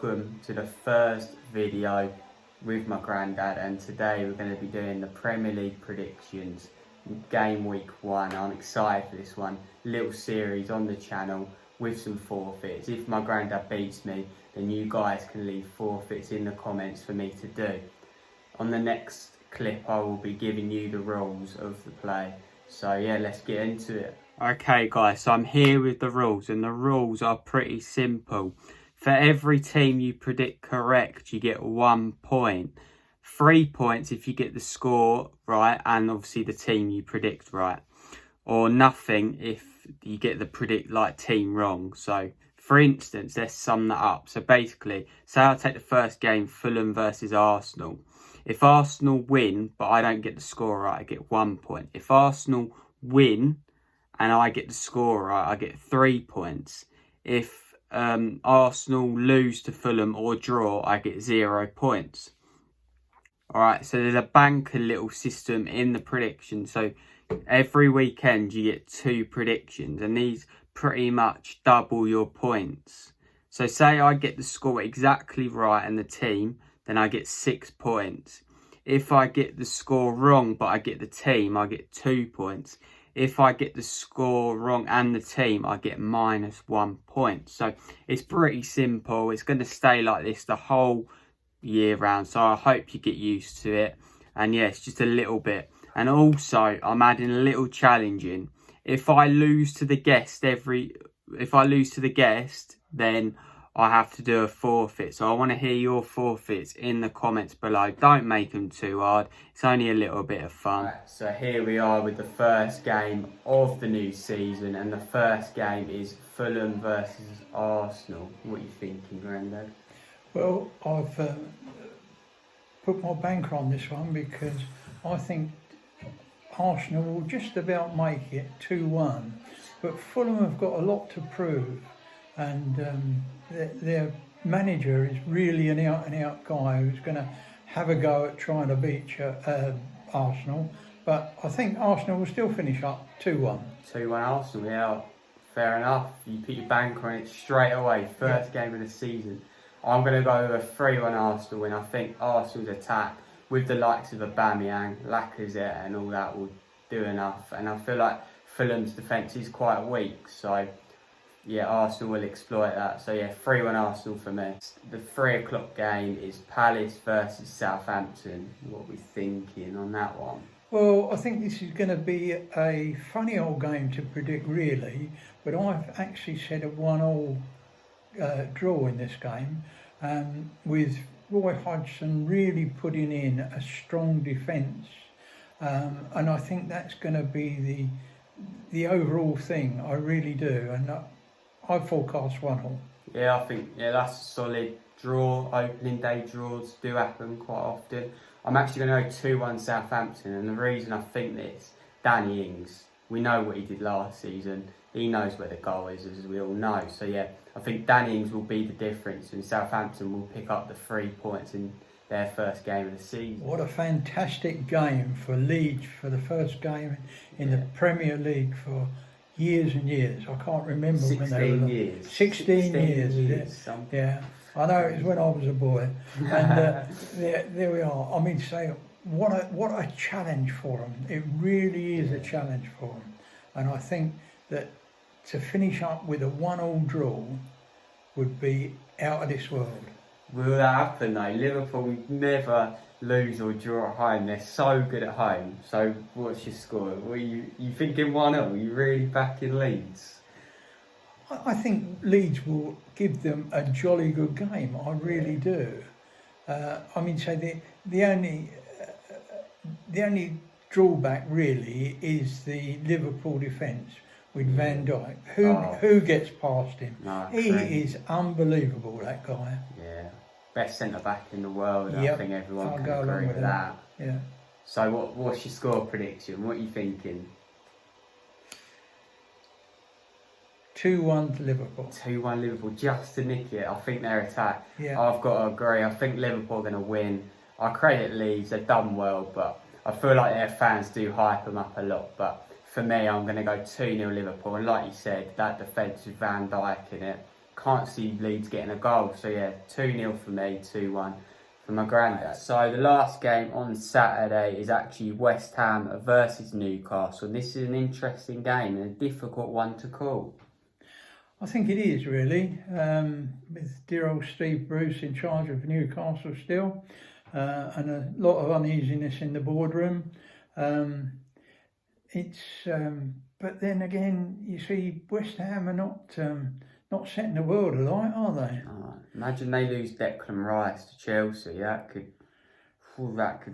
Welcome to the first video with my granddad, and today we're going to be doing the Premier League predictions, game week 1. I'm excited for this one, little series on the channel with some forfeits. If my granddad beats me, then you guys can leave forfeits in the comments for me to do. On the next clip I will be giving you the rules of the play, so yeah, let's get into it. Okay guys, so I'm here with the rules, and the rules are pretty simple. For every team you predict correct, you get 1 point. 3 points if you get the score right and obviously the team you predict right. Or nothing if you get the team wrong. So for instance, let's sum that up. So basically, say I take the first game, Fulham versus Arsenal. If Arsenal win but I don't get the score right, I get 1 point. If Arsenal win and I get the score right, I get 3 points. If Arsenal lose to Fulham or draw, I get 0 points. Alright, so there's a banker little system in the prediction. So every weekend you get 2 predictions, and these pretty much double your points. So say I get the score exactly right and the team, then I get 6 points. If I get the score wrong but I get the team, I get 2 points. If I get the score wrong and the team, I get -1 point. So it's pretty simple. It's going to stay like this the whole year round. So I hope you get used to it. And yeah, it's just a little bit. And also, I'm adding a little challenge in. If I lose to the guest, then I have to do a forfeit. So I want to hear your forfeits in the comments below. Don't make them too hard. It's only a little bit of fun. Right, so here we are with the first game of the new season. And the first game is Fulham versus Arsenal. What are you thinking, Grandad? Well, I've put my banker on this one because I think Arsenal will just about make it 2-1. But Fulham have got a lot to prove. And their manager is really an out-and-out guy who's going to have a go at trying to beat Arsenal. But I think Arsenal will still finish up 2-1. 2-1 Arsenal, yeah, fair enough. You put your bank on it straight away, first game of the season. I'm going to go with a 3-1 Arsenal win. I think Arsenal's attack, with the likes of Aubameyang, Lacazette and all that, will do enough. And I feel like Fulham's defence is quite weak, so yeah, Arsenal will exploit that. So yeah, 3-1 Arsenal for me. The 3 o'clock game is Palace versus Southampton. What are we thinking on that one? Well, I think this is going to be a funny old game to predict, really. But I've actually said a 1-1 draw in this game, with Roy Hodgson really putting in a strong defence. And I think that's going to be the overall thing. I really do. And I forecast 1-1. Yeah, I think that's a solid draw. Opening day draws do happen quite often. I'm actually going to go 2-1 Southampton, and the reason I think this, Danny Ings, we know what he did last season. He knows where the goal is, as we all know. So yeah, I think Danny Ings will be the difference, and Southampton will pick up the 3 points in their first game of the season. What a fantastic game for Leeds, for the first game in the Premier League for years and years. I can't remember 16 when they were. Years. 16 years, is it? Yeah, I know it was when I was a boy. And there we are. I mean, what a challenge for them. It really is a challenge for them. And I think that to finish up with a 1-1 draw would be out of this world. Will that happen though? Liverpool never lose or draw at home. They're so good at home. So what's your score? Were you thinking 1-0? Are you really backing Leeds? I think Leeds will give them a jolly good game. I really do. I mean, so the only drawback really is the Liverpool defence with Van Dijk. Who gets past him? No, he is unbelievable, that guy. Yeah, best centre back in the world. Yep. I think everyone I'll can go agree along with that. Yeah. So what's your score prediction? What are you thinking? 2-1 to Liverpool. 2-1 Liverpool, just to nick it. I think their attack. Yeah. I've got to agree. I think Liverpool are going to win. I credit Leeds. They've done well, but I feel like their fans do hype them up a lot. But for me, I'm going to go 2-0 Liverpool. And like you said, that defence with Van Dijk in it, can't see Leeds getting a goal. So yeah, 2-0 for me, 2-1 for my granddad. So the last game on Saturday is actually West Ham versus Newcastle. This is an interesting game and a difficult one to call. I think it is really, with dear old Steve Bruce in charge of Newcastle still, and a lot of uneasiness in the boardroom. But then again, you see, West Ham are not setting the world alight, are they? Imagine they lose Declan Rice to Chelsea. That could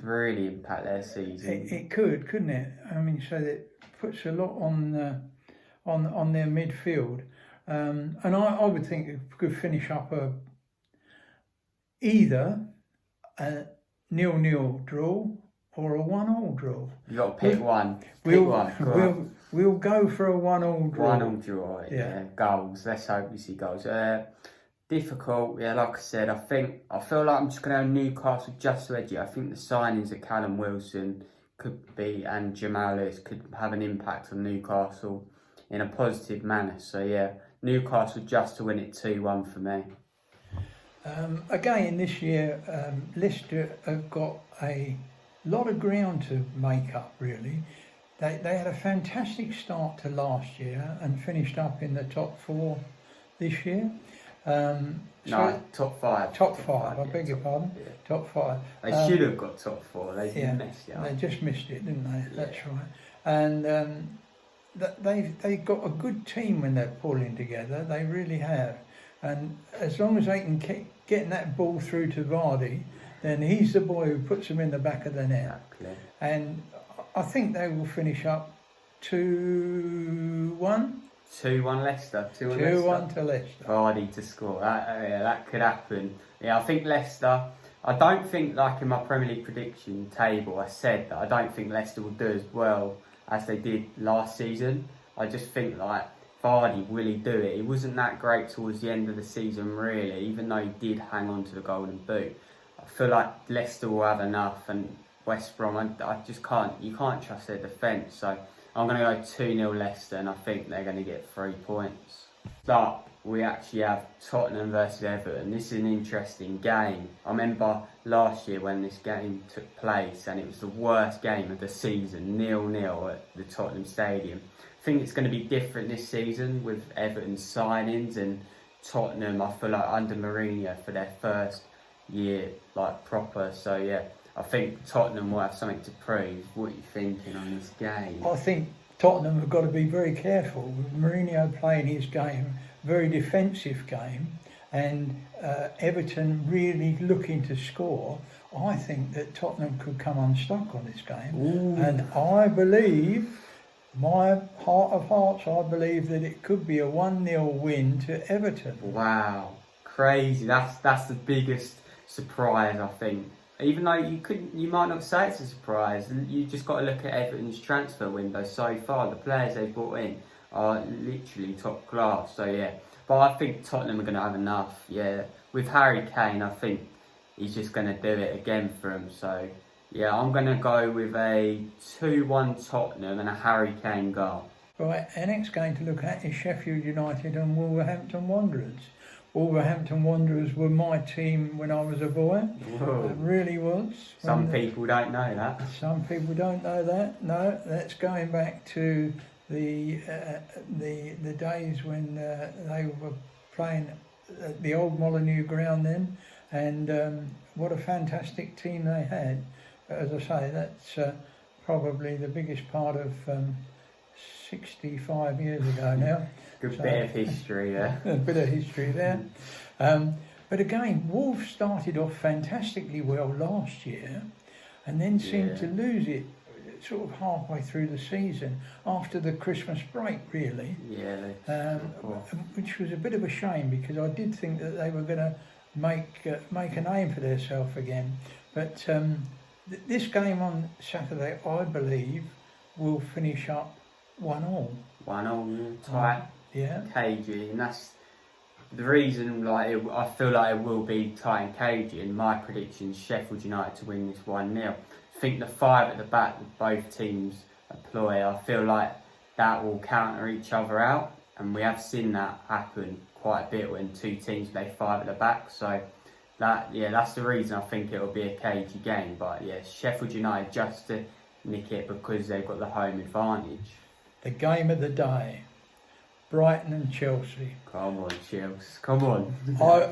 really impact their season. It could, couldn't it? I mean, so that puts a lot on their midfield. And I would think it could finish up either a 0-0 draw or a 1-1 draw. You've got to pick one. We'll go for a 1-1 draw. 1-1 draw, yeah. Goals. Let's hope we see goals. Difficult, yeah, like I said, I feel like I'm just going to have Newcastle just to edge it. I think the signings of Callum Wilson and Jamal Lewis could have an impact on Newcastle in a positive manner. So yeah, Newcastle just to win it 2-1 for me. Again, this year, Leicester have got a lot of ground to make up, really. They had a fantastic start to last year and finished up in the top 4 this year. Top 5. Top 5, I beg your pardon. Yeah. Top 5. They should have got top 4. They messed it up. They just missed it, didn't they? Yeah. That's right. And they've got a good team when they're pulling together. They really have. And as long as they can keep getting that ball through to Vardy, then he's the boy who puts them in the back of the net. Exactly. And I think they will finish up 2-1. 2-1 Leicester. 2-1 to Leicester. Vardy to score. That could happen. Yeah, I think Leicester. I don't think, like in my Premier League prediction table, I said that I don't think Leicester will do as well as they did last season. I just think like Vardy, will he do it? He wasn't that great towards the end of the season, really, even though he did hang on to the Golden Boot. I feel like Leicester will have enough, and West Brom, I just can't. You can't trust their defence. So I'm going to go 2-0 Leicester, and I think they're going to get 3 points. But we actually have Tottenham versus Everton. This is an interesting game. I remember last year when this game took place, and it was the worst game of the season, 0-0 at the Tottenham Stadium. I think it's going to be different this season with Everton's signings, and Tottenham, I feel like under Mourinho for their first year, like proper. So yeah, I think Tottenham will have something to prove. What are you thinking on this game? I think Tottenham have got to be very careful with Mourinho playing his game, very defensive game, and Everton really looking to score. I think that Tottenham could come unstuck on this game. Ooh. And I believe, my heart of hearts, I believe that it could be a 1-0 win to Everton. Wow, crazy! That's the biggest surprise, I think. Even though you might not say it's a surprise, you just got to look at Everton's transfer window so far. The players they've brought in are literally top class. So yeah, but I think Tottenham are going to have enough. Yeah, with Harry Kane, I think he's just going to do it again for him. So yeah, I'm going to go with a 2-1 Tottenham and a Harry Kane goal. Right, our next game to look at is Sheffield United and Wolverhampton Wanderers. Wolverhampton Wanderers were my team when I was a boy. Whoa. It really was. Some people don't know that. Some people don't know that. No, that's going back to the days when they were playing at the old Molineux ground then, and what a fantastic team they had. As I say, that's probably the biggest part of 65 years ago now. Good bit of history there. A bit of history there. But again, Wolves started off fantastically well last year and then seemed to lose it sort of halfway through the season after the Christmas break, really. Yeah. Which was a bit of a shame because I did think that they were going to make a name for themselves again. But this game on Saturday, I believe, will finish up 1-1. 1-1, tight. Yeah. Cagey, and that's the reason. I feel like it will be tight and cagey. In my predictions, Sheffield United to win this 1-0. I think the 5 at the back that both teams employ, I feel like that will counter each other out, and we have seen that happen quite a bit when two teams play 5 at the back. So that's the reason I think it'll be a cagey game. But yeah, Sheffield United just to nick it because they've got the home advantage. The game of the day, Brighton and Chelsea. Come on, Chelsea, come on.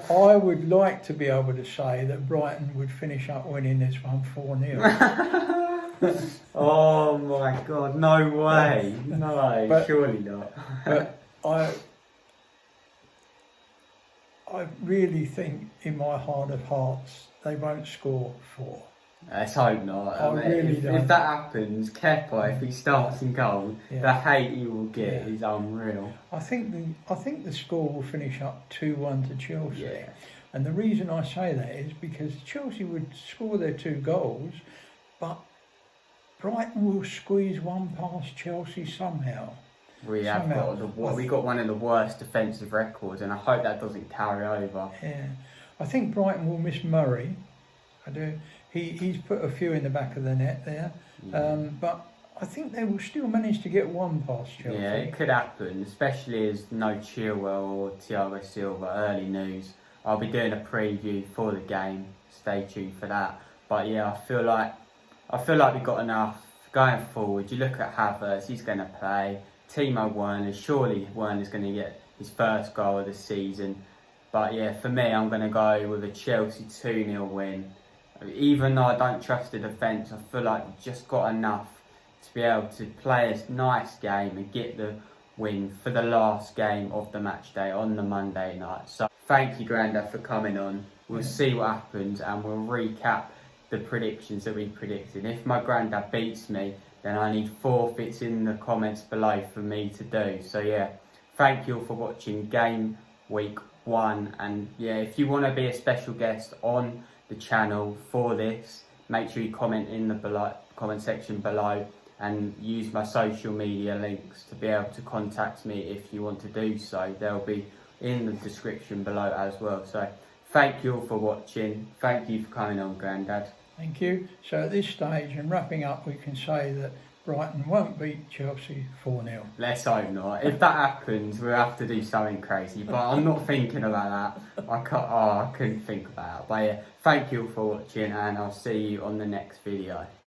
I would like to be able to say that Brighton would finish up winning this one 4-0. Oh my God, no way. No, surely not. But I really think in my heart of hearts they won't score 4. Let's hope not. I really don't. If that happens, Kepa, if he starts in goal, the hate he will get is unreal. I think the score will finish up 2-1 to Chelsea. Yeah. And the reason I say that is because Chelsea would score their 2 goals, but Brighton will squeeze one past Chelsea somehow. We have got one of the worst defensive records, and I hope that doesn't carry over. Yeah, I think Brighton will miss Murray. I do. He's put a few in the back of the net there, but I think they will still manage to get one past Chelsea. Yeah, it could happen, especially as no Chilwell or Thiago Silva. Early news. I'll be doing a preview for the game. Stay tuned for that. But yeah, I feel like we've got enough going forward. You look at Havertz; he's going to play. Timo Werner, surely Werner's going to get his first goal of the season. But yeah, for me, I'm going to go with a Chelsea 2-0 win. Even though I don't trust the defence, I feel like we've just got enough to be able to play a nice game and get the win for the last game of the match day on the Monday night. So thank you, Grandad, for coming on. We'll see what happens and we'll recap the predictions that we predicted. If my Grandad beats me, then I need forfeits in the comments below for me to do. So yeah, thank you all for watching Game Week 1. And yeah, if you want to be a special guest on the channel for this, make sure you comment in the comment section below and use my social media links to be able to contact me if you want to do so. They'll be in the description below as well. So thank you all for watching. Thank you for coming on, Grandad. Thank you. So at this stage, and wrapping up, we can say that Brighton won't beat Chelsea 4-0. Let's hope not. If that happens, we'll have to do something crazy. But I'm not thinking about that. I couldn't think about it. But yeah, thank you all for watching, and I'll see you on the next video.